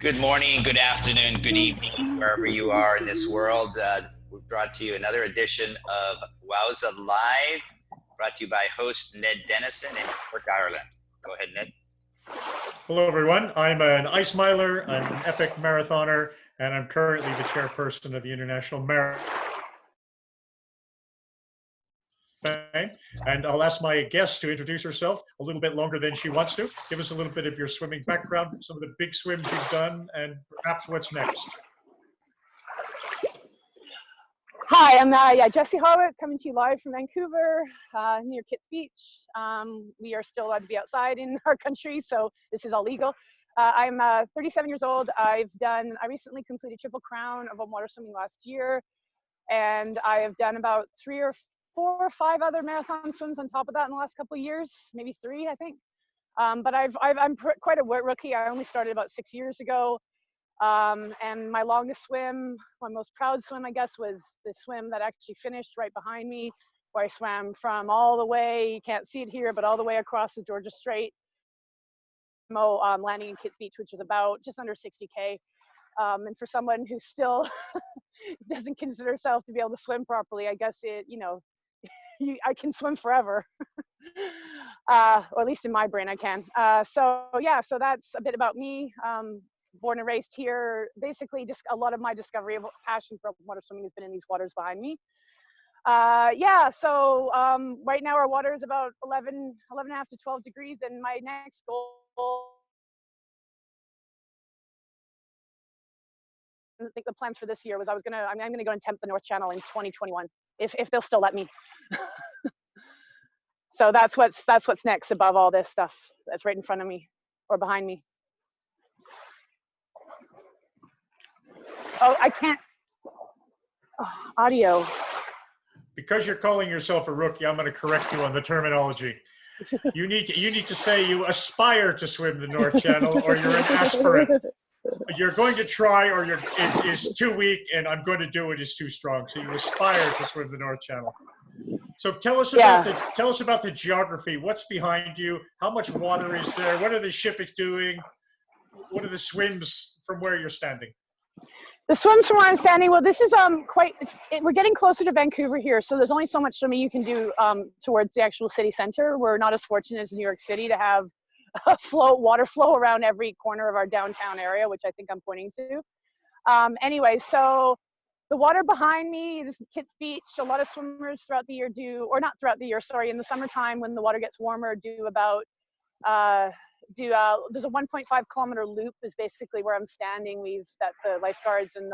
Good morning, good afternoon, good evening, wherever you are in this world. We've brought to you another edition of WOWSA Live, brought to you by host Ned Denison in Cork, Ireland. Go ahead, Ned. Hello, everyone. I'm an ice miler, an epic marathoner, and I'm currently the chairperson of the International Marathon. And I'll ask my guest to introduce herself a little bit longer than she wants to. Give us a little bit of your swimming background, some of the big swims you've done, and perhaps what's next. Hi, I'm Jessi Harewicz coming to you live from Vancouver, near Kitts Beach. We are still allowed to be outside in our country, so this is all legal. I'm 37 years old. I recently completed Triple Crown of water swimming last year, and I have done about 3 or 4 or 5 other marathon swims on top of that in the last couple of years, maybe 3, I think. But I'm quite a rookie. I only started about 6 years ago. And my longest swim, my most proud swim, I guess, was the swim that actually finished right behind me, where I swam from all the way, you can't see it here, but all the way across the Georgia Strait, landing in Kitts Beach, which was about just under 60K. And for someone who still doesn't consider herself to be able to swim properly, I guess I can swim forever. Or at least in my brain I can. So that's a bit about me. Born and raised here. Basically, just a lot of my discovery of passion for water swimming has been in these waters behind me. Right now our water is about 11 and a half to 12 degrees, and my next goal, I think the plans for this year was I'm gonna go and tempt the North Channel in 2021, if they'll still let me. So that's what's next above all this stuff that's right in front of me or behind me. Oh, I can't. Oh, audio. Because you're calling yourself a rookie, I'm going to correct you on the terminology. You need to say you aspire to swim the North Channel, or you're an aspirant. You're going to try, or is too weak, and I'm going to do it is too strong. So you aspire to swim the North Channel. So tell us about the geography. What's behind you? How much water is there? What are the ships doing? What are the swims from where you're standing? The swims from where I'm standing, well, this is we're getting closer to Vancouver here, so there's only so much swimming you can do towards the actual city center. We're not as fortunate as New York City to have water flow around every corner of our downtown area, which I think I'm pointing to. Anyway, so the water behind me, this is Kitts Beach. A lot of swimmers throughout the year in the summertime when the water gets warmer, do about there's a 1.5 kilometer loop is basically where I'm standing. That the lifeguards and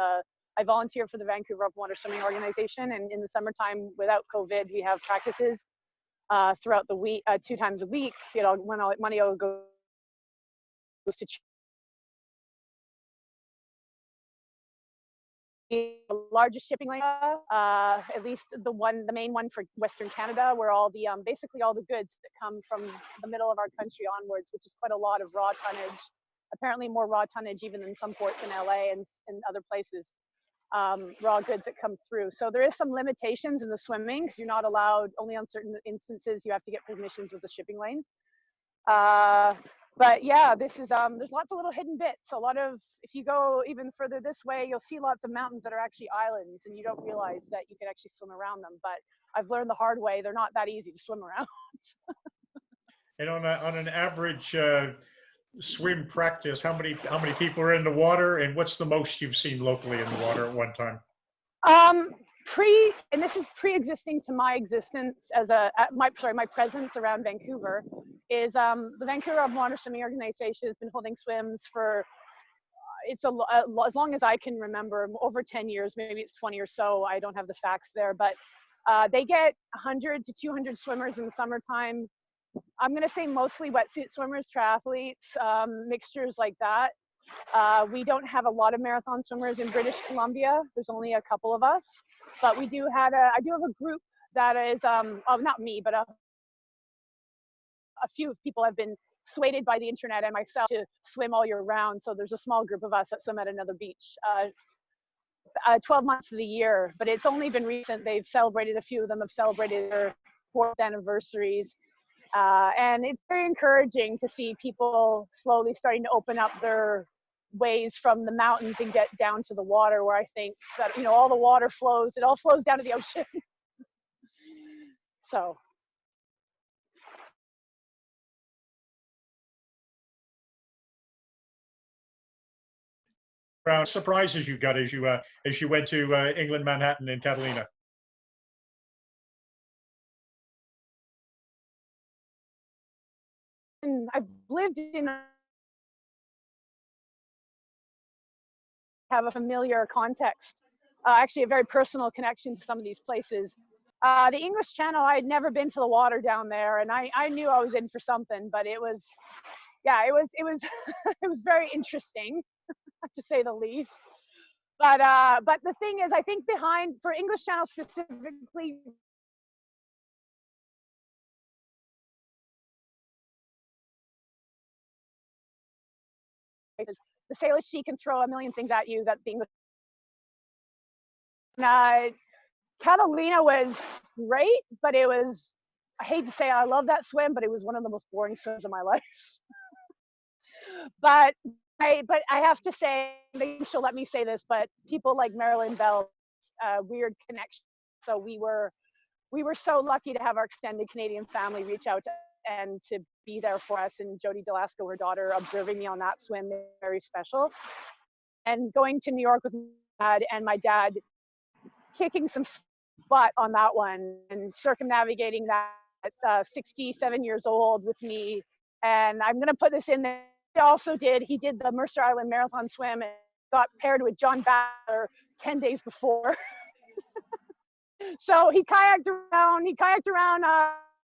I volunteer for the Vancouver Open Water Swimming Organization, and in the summertime without COVID, we have practices throughout the week, 2 times a week. When all money goes to the largest shipping lane, at least the main one for Western Canada, where all the basically all the goods that come from the middle of our country onwards, which is quite a lot of raw tonnage, apparently more raw tonnage even than some ports in LA and other places, raw goods that come through. So there is some limitations in the swimming, because you're not allowed, only on certain instances you have to get permissions with the shipping lane. But yeah, this is there's lots of little hidden bits. If you go even further this way, you'll see lots of mountains that are actually islands, and you don't realize that you can actually swim around them. But I've learned the hard way; they're not that easy to swim around. And on an average swim practice, how many people are in the water, and what's the most you've seen locally in the water at one time? And this is pre-existing to my existence as my presence around Vancouver, is the Vancouver Open Water Swimming Organization has been holding swims for as long as I can remember, over 10 years, maybe it's 20 or so. I don't have the facts there, but they get 100 to 200 swimmers in the summertime. I'm going to say mostly wetsuit swimmers, triathletes, mixtures like that. We don't have a lot of marathon swimmers in British Columbia. There's only a couple of us, but I do have a group that is, not me, but a few people have been swayed by the internet and myself to swim all year round. So there's a small group of us that swim at another beach 12 months of the year, but it's only been recent. A few of them have celebrated their 4th anniversaries. And it's very encouraging to see people slowly starting to open up their ways from the mountains and get down to the water, where I think that, you know, all the water flows, it all flows down to the ocean. So. Surprises you got as you went to England, Manhattan, and Catalina? And I've lived in, have a familiar context, actually a very personal connection to some of these places. The English Channel, I had never been to the water down there, and I knew I was in for something, but it was, yeah, it was it was very interesting, to say the least. But the thing is, I think behind, for English Channel specifically, the Salish Sea can throw a million things at you that the English. Catalina was great, but it was, I hate to say I love that swim, but it was one of the most boring swims of my life. but I have to say, maybe she'll let me say this, but people like Marilyn Bell, weird connection. So we were so lucky to have our extended Canadian family reach out to, and to be there for us. And Jody Delasco, her daughter, observing me on that swim, very special. And going to New York with my dad kicking some butt on that one, and circumnavigating that at 67 years old with me. And I'm going to put this in there. He did the Mercer Island Marathon swim and got paired with John Battler 10 days before. So he kayaked around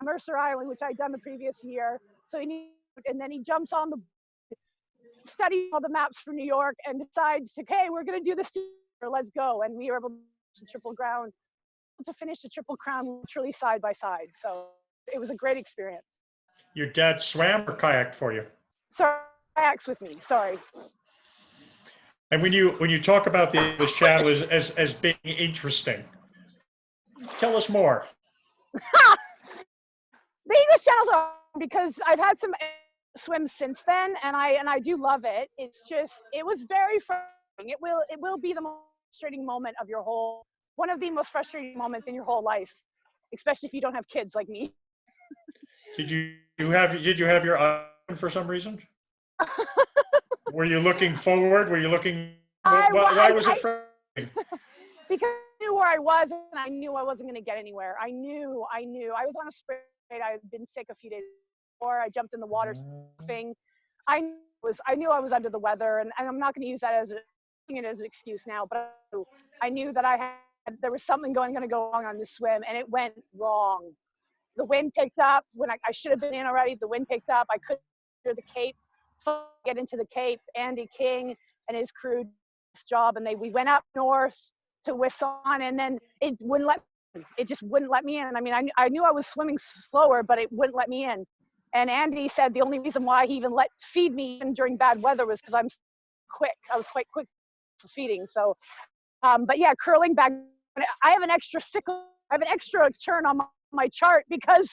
Mercer Island, which I'd done the previous year. So and then he jumps on the, study all the maps for New York, and decides, okay, we're going to do this, let's go. And we were able to finish the Triple Crown literally side by side. So it was a great experience. Your dad swam or kayaked for you? Sorry, kayaks with me, sorry. And when you talk about the English Channel as being interesting, tell us more. The English Channel's are, because I've had some swims since then, and I do love it. It's just, it was very frustrating. It will be the most frustrating moment of your whole, one of the most frustrating moments in your whole life, especially if you don't have kids like me. Did you have your eye open for some reason? Were you looking forward? Were you looking? Why was it frustrating? Because I knew where I was, and I knew I wasn't going to get anywhere. I knew. I was on a sprint. I had been sick a few days before. I jumped in the water surfing. I knew I was under the weather, and I'm not going to use that as an excuse now. But I knew that there was something going to go wrong on this swim, and it went wrong. The wind picked up when I should have been in already. The wind picked up. I couldn't clear the Cape. Get into the Cape. Andy King and his crew did this job, and we went up north to Wisson, and then it wouldn't let me. It just wouldn't let me in. I mean, I knew I was swimming slower, but it wouldn't let me in. And Andy said the only reason why he even let feed me even during bad weather was because I'm quick. I was quite quick for feeding. So, but yeah, curling back. I have an extra sickle. I have an extra turn on my chart because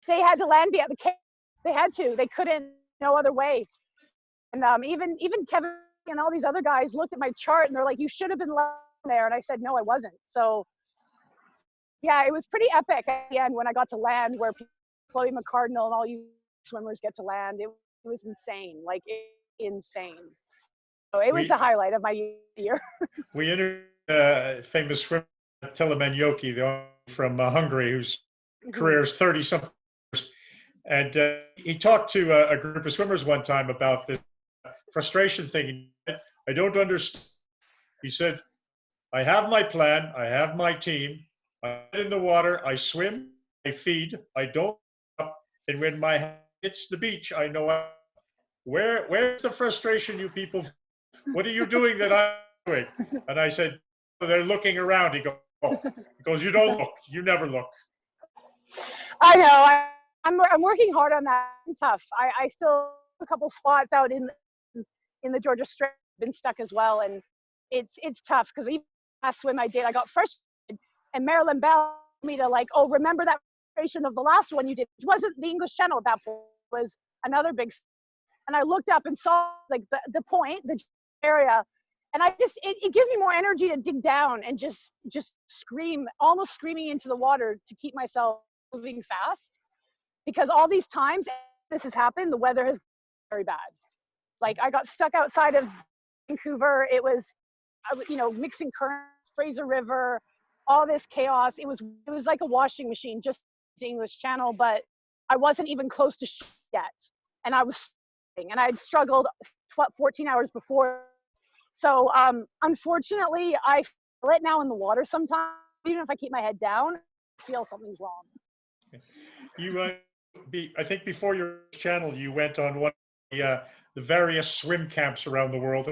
they had to land me at the Cape. They had to. They couldn't. No other way. And even Kevin and all these other guys looked at my chart and they're like, "You should have been there." And I said, "No, I wasn't." So yeah, it was pretty epic at the end when I got to land, where Chloe McCardinal and all you swimmers get to land. It was insane, like insane. So it was the highlight of my year. We interviewed famous swimmer Tilleman Yoki, from Hungary, whose career is 30-something years. And he talked to a group of swimmers one time about this frustration thing. I don't understand. He said, I have my plan, I have my team, I get in the water, I swim, I feed, I don't stop, and when my head hits the beach, I know where's the frustration, you people? What are you doing that I'm doing? And I said, they're looking around. He goes, you don't look, you never look. I know, I'm working hard on that. It's tough. I still have a couple spots out in the Georgia Strait, been stuck as well, and it's tough because even last swim I did, I got frustrated, and Marilyn Bell told me to remember that frustration of the last one you did. It wasn't the English Channel at that point, it was another big, and I looked up and saw the point, the area. And I just, it gives me more energy to dig down and just scream, almost screaming into the water to keep myself moving fast. Because all these times this has happened, the weather has been very bad. Like I got stuck outside of Vancouver. It was, you know, mixing currents, Fraser River, all this chaos. It was like a washing machine, just the English Channel, but I wasn't even close to yet. And I was, and I had struggled 14 hours before. So unfortunately, I feel it now in the water sometimes. Even if I keep my head down, I feel something's wrong. You, I think before your channel, you went on one of the various swim camps around the world.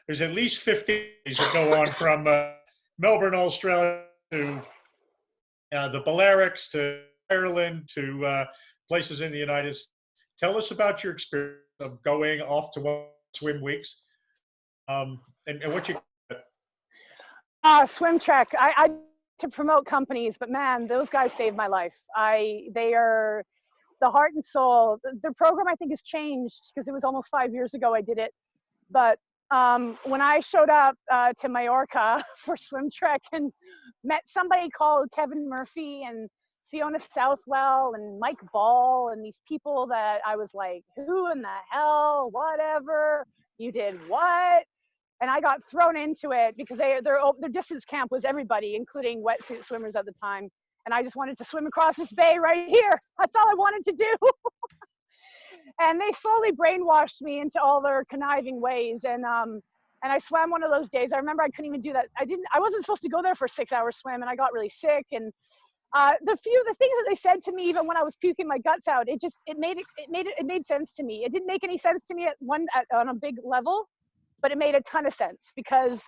There's at least 50 that go on from Melbourne, Australia to the Balearics to Ireland to places in the United States. Tell us about your experience of going off to swim weeks and what you. Swim Trek. I to promote companies, but man, those guys saved my life. They are the heart and soul. The program I think has changed because it was almost 5 years ago I did it. But when I showed up to Mallorca for Swim Trek and met somebody called Kevin Murphy and Fiona Southwell and Mike Ball and these people that I was like, who in the hell, whatever, you did what? And I got thrown into it because their distance camp was everybody, including wetsuit swimmers at the time. And I just wanted to swim across this bay right here. That's all I wanted to do. And they slowly brainwashed me into all their conniving ways. And I swam one of those days. I remember I couldn't even do that. I wasn't supposed to go there for a 6-hour swim, and I got really sick. And the things that they said to me, even when I was puking my guts out, it made sense to me. It didn't make any sense to me on a big level, but it made a ton of sense because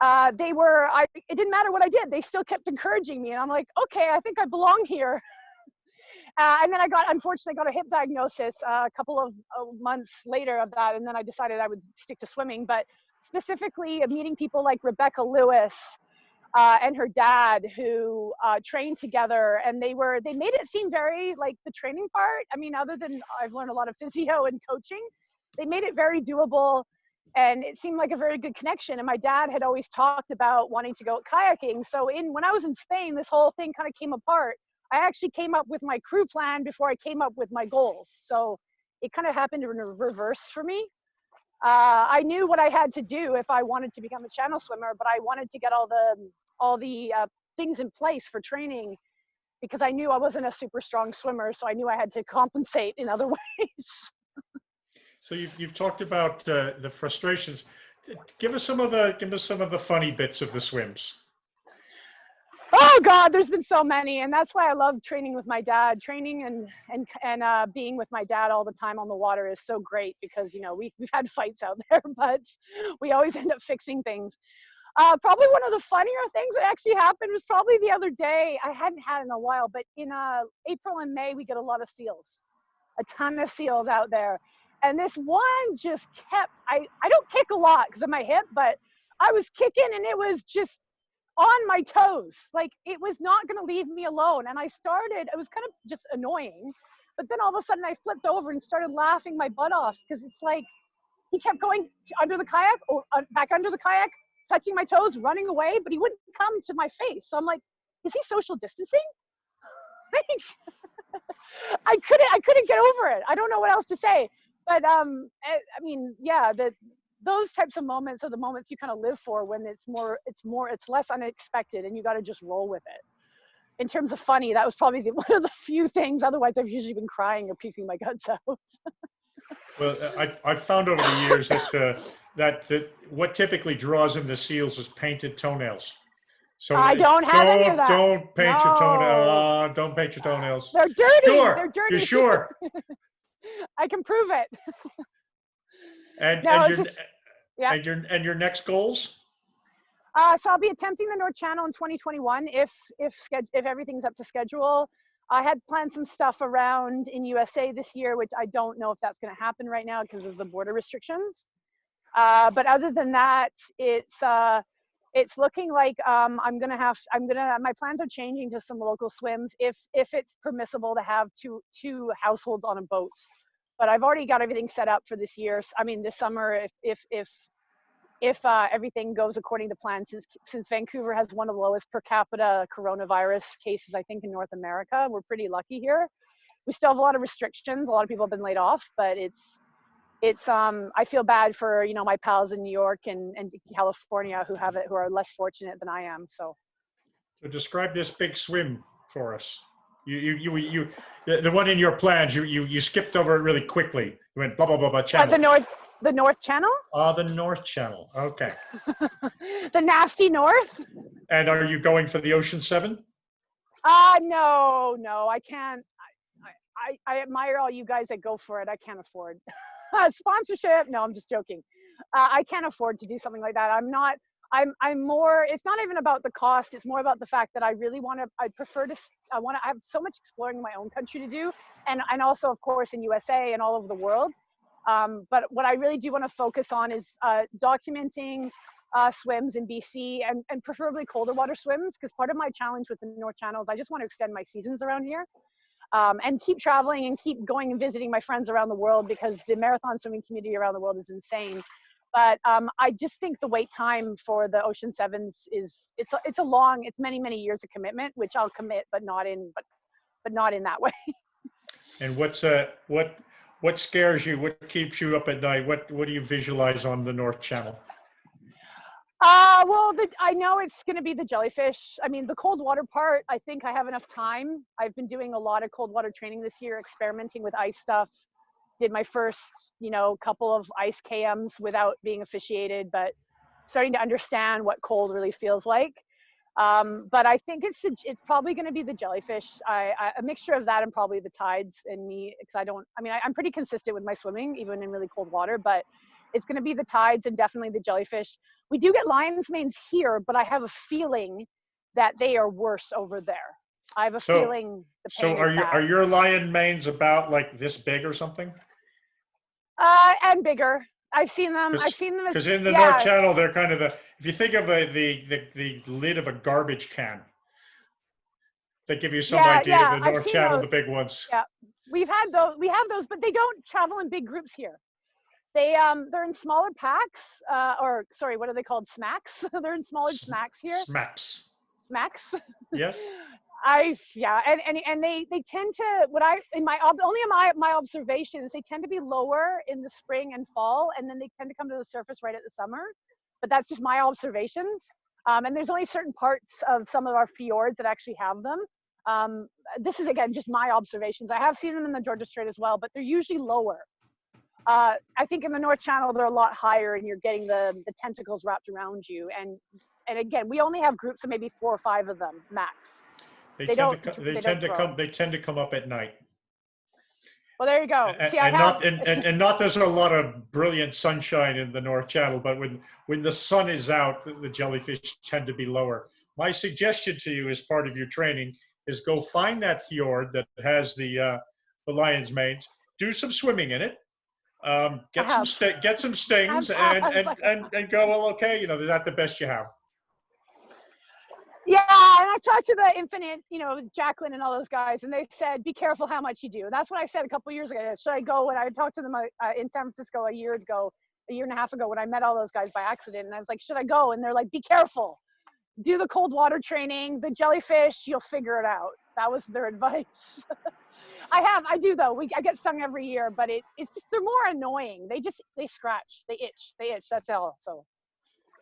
it didn't matter what I did. They still kept encouraging me. And I'm like, okay, I think I belong here. And then unfortunately got a hip diagnosis a couple of months later of that. And then I decided I would stick to swimming, but specifically meeting people like Rebecca Lewis and her dad who trained together. And they made it seem very like the training part. I mean, other than I've learned a lot of physio and coaching, they made it very doable. And it seemed like a very good connection. And my dad had always talked about wanting to go kayaking. So when I was in Spain, this whole thing kind of came apart. I actually came up with my crew plan before I came up with my goals. So it kind of happened in reverse for me. I knew what I had to do if I wanted to become a channel swimmer, but I wanted to get all the things in place for training because I knew I wasn't a super strong swimmer. So I knew I had to compensate in other ways. So you've talked about the frustrations. Give us some of the funny bits of the swims. Oh God, there's been so many, and that's why I love training with my dad. Training and being with my dad all the time on the water is so great because we've had fights out there, but we always end up fixing things. Probably one of the funnier things that actually happened was probably the other day. I hadn't had it in a while, but in April and May we get a lot of seals, a ton of seals out there. And this one just kept, I don't kick a lot because of my hip, but I was kicking and it was just on my toes. Like it was not going to leave me alone. And it was kind of just annoying. But then all of a sudden I flipped over and started laughing my butt off because it's like he kept going under the kayak or back under the kayak, touching my toes, running away, but he wouldn't come to my face. So I'm like, is he social distancing? I couldn't get over it. I don't know what else to say. But I mean, yeah, those types of moments are the moments you kind of live for when it's less unexpected and you got to just roll with it. In terms of funny, that was probably one of the few things. Otherwise, I've usually been crying or puking my guts out. Well, I've found over the years that what typically draws them to seals is painted toenails. So I don't have any of that. Don't paint your toenails. Don't paint your toenails. They're dirty. Sure. They're dirty. You're sure? I can prove it. And your next goals? So I'll be attempting the North Channel in 2021 if everything's up to schedule. I had planned some stuff around in USA this year, which I don't know if that's going to happen right now because of the border restrictions. But other than that, it's looking like my plans are changing to some local swims if it's permissible to have two households on a boat. But I've already got everything set up for this year. I mean, this summer, if if everything goes according to plan, since Vancouver has one of the lowest per capita coronavirus cases, I think, in North America. We're pretty lucky here. We still have a lot of restrictions. A lot of people have been laid off, but I feel bad for, you know, my pals in New York and California who are less fortunate than I am. So describe this big swim for us. The one in your plans, you skipped over it really quickly. You went blah blah blah blah channel. The North Channel? The North Channel. Okay. The nasty North? And are you going for the Ocean 7? No, I can't. I admire all you guys that go for it. I can't afford sponsorship. No, I'm just joking. I can't afford to do something like that. I'm more, it's not even about the cost. It's more about the fact that I have so much exploring in my own country to do. And also, of course, in USA and all over the world. But what I really do want to focus on is documenting swims in BC and preferably colder water swims, because part of my challenge with the North Channel is I just want to extend my seasons around here and keep traveling and keep going and visiting my friends around the world, because the marathon swimming community around the world is insane. But I just think the wait time for the Ocean Sevens it's many years of commitment, which I'll commit, but not in that way. And what scares you? What keeps you up at night? What do you visualize on the North Channel? Well, I know it's going to be the jellyfish. I mean, the cold water part, I think I have enough time. I've been doing a lot of cold water training this year, experimenting with ice stuff. Did my first, couple of ice KMs without being officiated, but starting to understand what cold really feels like. But I think it's probably going to be the jellyfish. A mixture of that and probably the tides and me, because I'm pretty consistent with my swimming, even in really cold water, but it's going to be the tides and definitely the jellyfish. We do get lion's manes here, but I have a feeling that they are worse over there. I have a feeling the pain is bad. Are your lion manes about like this big or something? And bigger. I've seen them. Because in the North Channel, they're kind of if you think of the lid of a garbage can, they give you some idea of the North Channel, the big ones. Yeah, we have those, but they don't travel in big groups here. They're in smaller packs, or sorry, what are they called? Smacks. They're in smaller smacks here. Smacks. Yes. And they tend to, my observations, they tend to be lower in the spring and fall, and then they tend to come to the surface right at the summer. But that's just my observations. And there's only certain parts of some of our fjords that actually have them. This is, again, just my observations. I have seen them in the Georgia Strait as well, but they're usually lower. I think in the North Channel, they're a lot higher, and you're getting the tentacles wrapped around you. And again, we only have groups of maybe 4 or 5 of them max. They tend to come up at night. Well, there you go. Not there's a lot of brilliant sunshine in the North Channel, but when the sun is out, the jellyfish tend to be lower. My suggestion to you as part of your training is go find that fjord that has the lion's manes, do some swimming in it, get some stings, and go, well, okay, is that the best you have? Yeah, and I talked to the Infinite, Jacqueline and all those guys, and they said, be careful how much you do. And that's what I said a couple of years ago. Should I go? And I talked to them in San Francisco a year and a half ago when I met all those guys by accident. And I was like, should I go? And they're like, be careful. Do the cold water training, the jellyfish, you'll figure it out. That was their advice. I do though. I get stung every year, but it's just, they're more annoying. They scratch, they itch. That's all. So.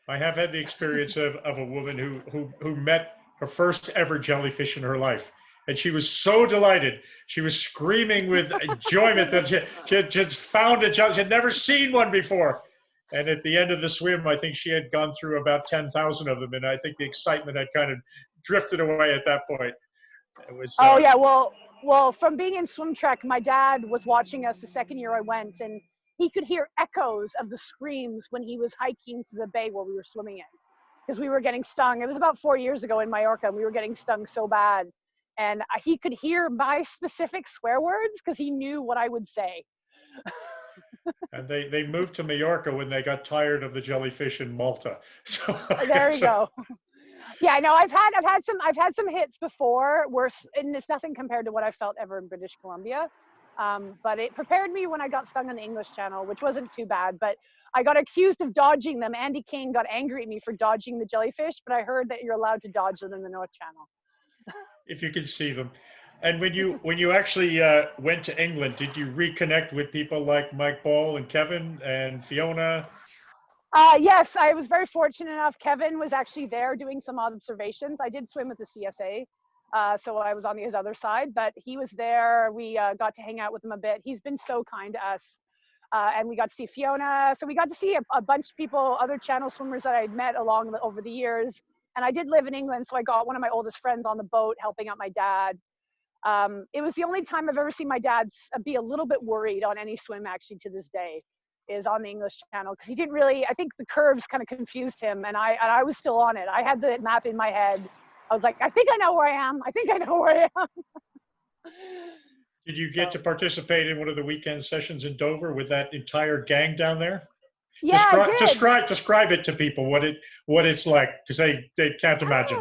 I have had the experience of a woman who met her first ever jellyfish in her life. And she was so delighted. She was screaming with enjoyment that she had just found a jellyfish. She had never seen one before. And at the end of the swim, I think she had gone through about 10,000 of them. And I think the excitement had kind of drifted away at that point. It was, yeah. Well, from being in swim track, my dad was watching us the second year I went, and he could hear echoes of the screams when he was hiking to the bay where we were swimming in, because we were getting stung. It was about 4 years ago in Mallorca, and we were getting stung so bad. And he could hear my specific swear words because he knew what I would say. And they moved to Mallorca when they got tired of the jellyfish in Malta. So there you go. Yeah, I know. I've had some hits before, worse, and it's nothing compared to what I felt ever in British Columbia. But it prepared me when I got stung on the English Channel, which wasn't too bad. But I got accused of dodging them. Andy King got angry at me for dodging the jellyfish, but I heard that you're allowed to dodge them in the North Channel. If you can see them. And when you actually went to England, did you reconnect with people like Mike Ball and Kevin and Fiona? Yes, I was very fortunate enough. Kevin was actually there doing some observations. I did swim with the CSA, so I was on his other side, but he was there. We got to hang out with him a bit. He's been so kind to us. And we got to see Fiona. So we got to see a bunch of people, other channel swimmers that I'd met over the years. And I did live in England, so I got one of my oldest friends on the boat helping out my dad. It was the only time I've ever seen my dad be a little bit worried on any swim, actually, to this day, is on the English Channel, because he didn't really, I think the curves kind of confused him, and I was still on it. I had the map in my head. I was like, I think I know where I am. I think I know where I am. Did you get to participate in one of the weekend sessions in Dover with that entire gang down there? Yeah, I did. Describe it to people what it's like, because they can't imagine.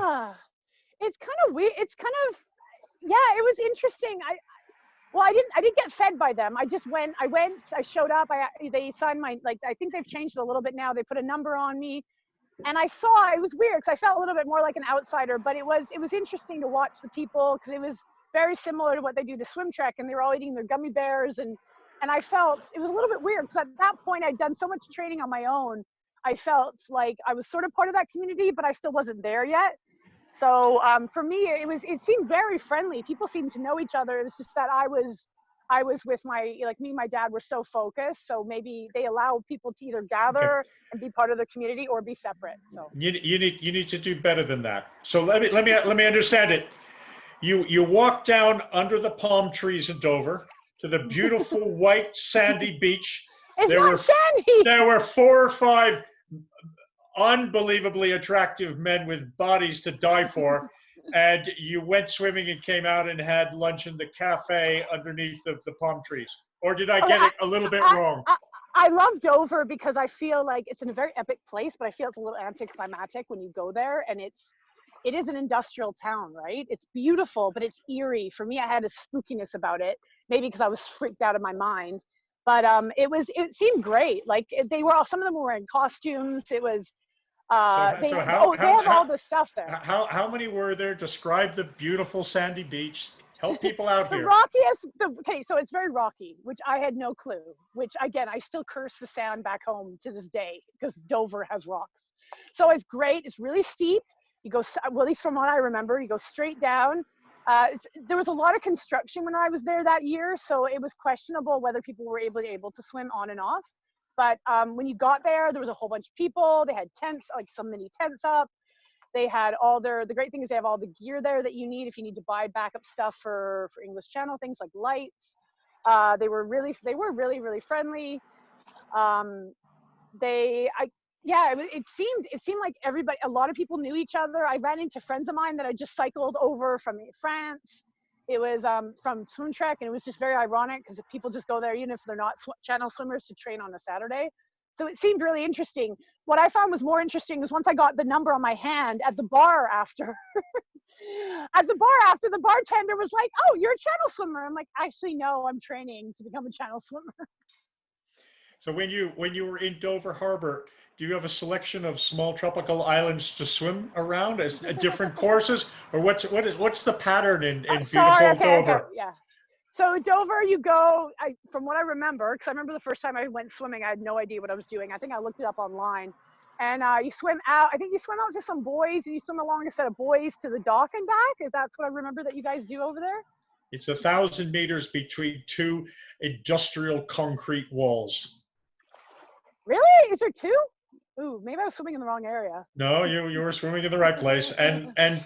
It's kind of weird. It's kind of, yeah, it was interesting. I didn't get fed by them. I showed up. They signed my, like, I think they've changed it a little bit now. They put a number on me, and it was weird because I felt a little bit more like an outsider, but it was interesting to watch the people, because it was very similar to what they do to swim track, and they were all eating their gummy bears, and I felt it was a little bit weird because at that point I'd done so much training on my own. I felt like I was sort of part of that community, but I still wasn't there yet. So for me, it seemed very friendly. People seemed to know each other. It was just that I was with me and my dad were so focused. So maybe they allow people to either gather and be part of the community or be separate. So you need to do better than that. So let me understand it. You walk down under the palm trees in Dover to the beautiful white sandy beach. Sandy. There were 4 or 5 unbelievably attractive men with bodies to die for, and you went swimming and came out and had lunch in the cafe underneath the palm trees. Or did I get it a little bit wrong? I love Dover because I feel like it's in a very epic place, but I feel it's a little anticlimactic when you go there, and it is an industrial town, right? It's beautiful, but it's eerie. For me, I had a spookiness about it, maybe because I was freaked out of my mind. But it seemed great. Like some of them were wearing costumes. It was, they have all the stuff there. How many were there? Describe the beautiful sandy beach. Help people out here. So it's very rocky, which I had no clue, which again, I still curse the sand back home to this day because Dover has rocks. So it's great. It's really steep. You go, well, at least from what I remember, you go straight down. There was a lot of construction when I was there that year, so it was questionable whether people were able to swim on and off. But when you got there was a whole bunch of people. They had tents, like some mini tents up. They had the great thing is they have all the gear there that you need if you need to buy backup stuff for English Channel, things like lights. They were really friendly. It seemed like a lot of people knew each other. I ran into friends of mine that I just cycled over from France. It was from swim track, and it was just very ironic because people just go there even if they're not channel swimmers to train on a Saturday. So it seemed really interesting. What I found was more interesting is once I got the number on my hand at the bar after. The bartender was like, "Oh, you're a channel swimmer." I'm like, "Actually, no, I'm training to become a channel swimmer." So when you were in Dover Harbor, do you have a selection of small tropical islands to swim around as different courses, or what's the pattern in beautiful Dover? Yeah. So Dover, you go. From what I remember, because I remember the first time I went swimming, I had no idea what I was doing. I think I looked it up online, and you swim out. I think you swim out to some buoys, and you swim along a set of buoys to the dock and back. Is that what I remember that you guys do over there? It's 1,000 meters between 2 industrial concrete walls. Really? Is there 2? Ooh, maybe I was swimming in the wrong area. No, you were swimming in the right place. And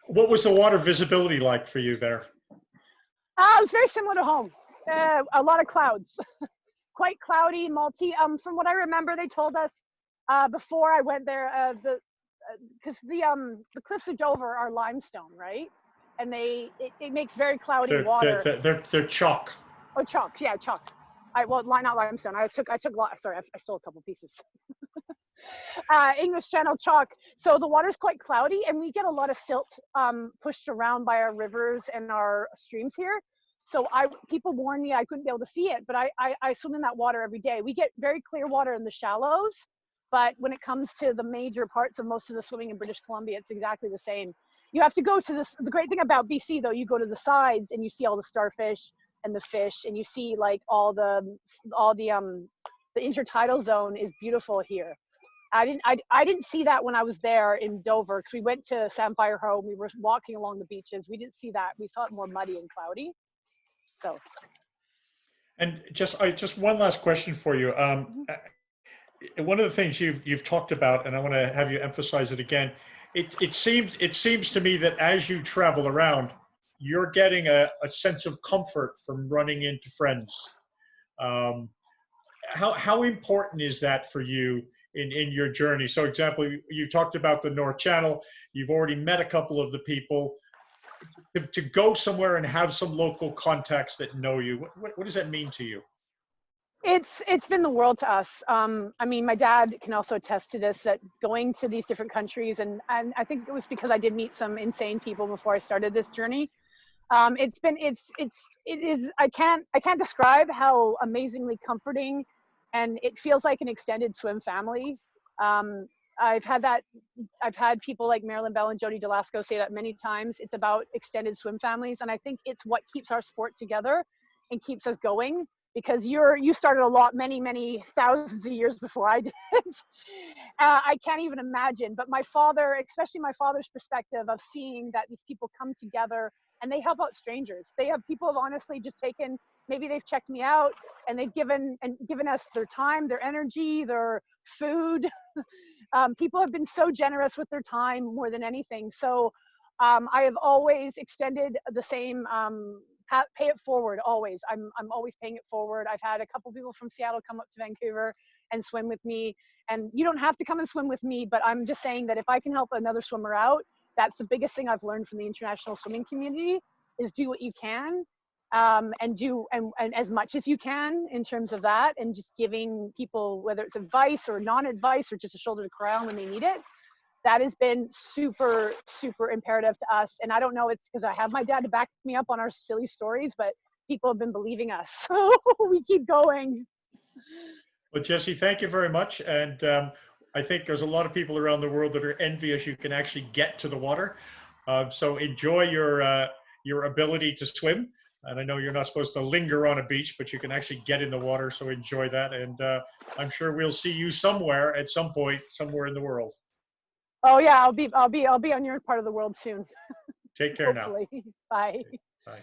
what was the water visibility like for you there? It was very similar to home. A lot of clouds, quite cloudy, multi. From what I remember, they told us before I went there, because the cliffs of Dover are limestone, right? And it makes very cloudy water. They're chalk. Oh, chalk. Yeah, chalk. Not limestone. I stole a couple pieces. English Channel chalk. So the water's quite cloudy, and we get a lot of silt pushed around by our rivers and our streams here. So people warned me I couldn't be able to see it, but I swim in that water every day. We get very clear water in the shallows, but when it comes to the major parts of most of the swimming in British Columbia, it's exactly the same. You have to go to this. The great thing about BC though, you go to the sides and you see all the starfish and the fish, and you see like all the intertidal zone is beautiful here. I didn't see that when I was there in Dover, because we went to Sapphire Home. We were walking along the beaches. We didn't see that. We saw it more muddy and cloudy. So. And just one last question for you. One of the things you've talked about, and I want to have you emphasize it again. It seems to me that as you travel around, you're getting a sense of comfort from running into friends. How important is that for you in your journey? So, example, you talked about the North Channel. You've already met a couple of the people. To go somewhere and have some local contacts that know you, what does that mean to you? It's been the world to us. I mean, my dad can also attest to this, that going to these different countries, and I think it was because I did meet some insane people before I started this journey. It is, I can't describe how amazingly comforting, and it feels like an extended swim family. I've had people like Marilyn Bell and Jody Delasco say that many times. It's about extended swim families, and I think it's what keeps our sport together and keeps us going, because you started a lot many thousands of years before I did. I can't even imagine, but my father, especially my father's perspective of seeing that these people come together and they help out strangers. People have honestly just taken, maybe they've checked me out and they've given us their time, their energy, their food. People have been so generous with their time more than anything. So I have always extended the same, pay it forward always. I'm always paying it forward. I've had a couple people from Seattle come up to Vancouver and swim with me. And you don't have to come and swim with me, but I'm just saying that if I can help another swimmer out, that's the biggest thing I've learned from the international swimming community, is do what you can, and as much as you can in terms of that, and just giving people, whether it's advice or non-advice or just a shoulder to cry on when they need it. That has been super, super imperative to us. And I don't know, it's because I have my dad to back me up on our silly stories, but people have been believing us. So we keep going. Well, Jessi, thank you very much. And I think there's a lot of people around the world that are envious you can actually get to the water. So enjoy your ability to swim. And I know you're not supposed to linger on a beach, but you can actually get in the water. So enjoy that. And I'm sure we'll see you somewhere at some point, somewhere in the world. Oh yeah, I'll be on your part of the world soon. Take care Hopefully. Now. Bye. Bye.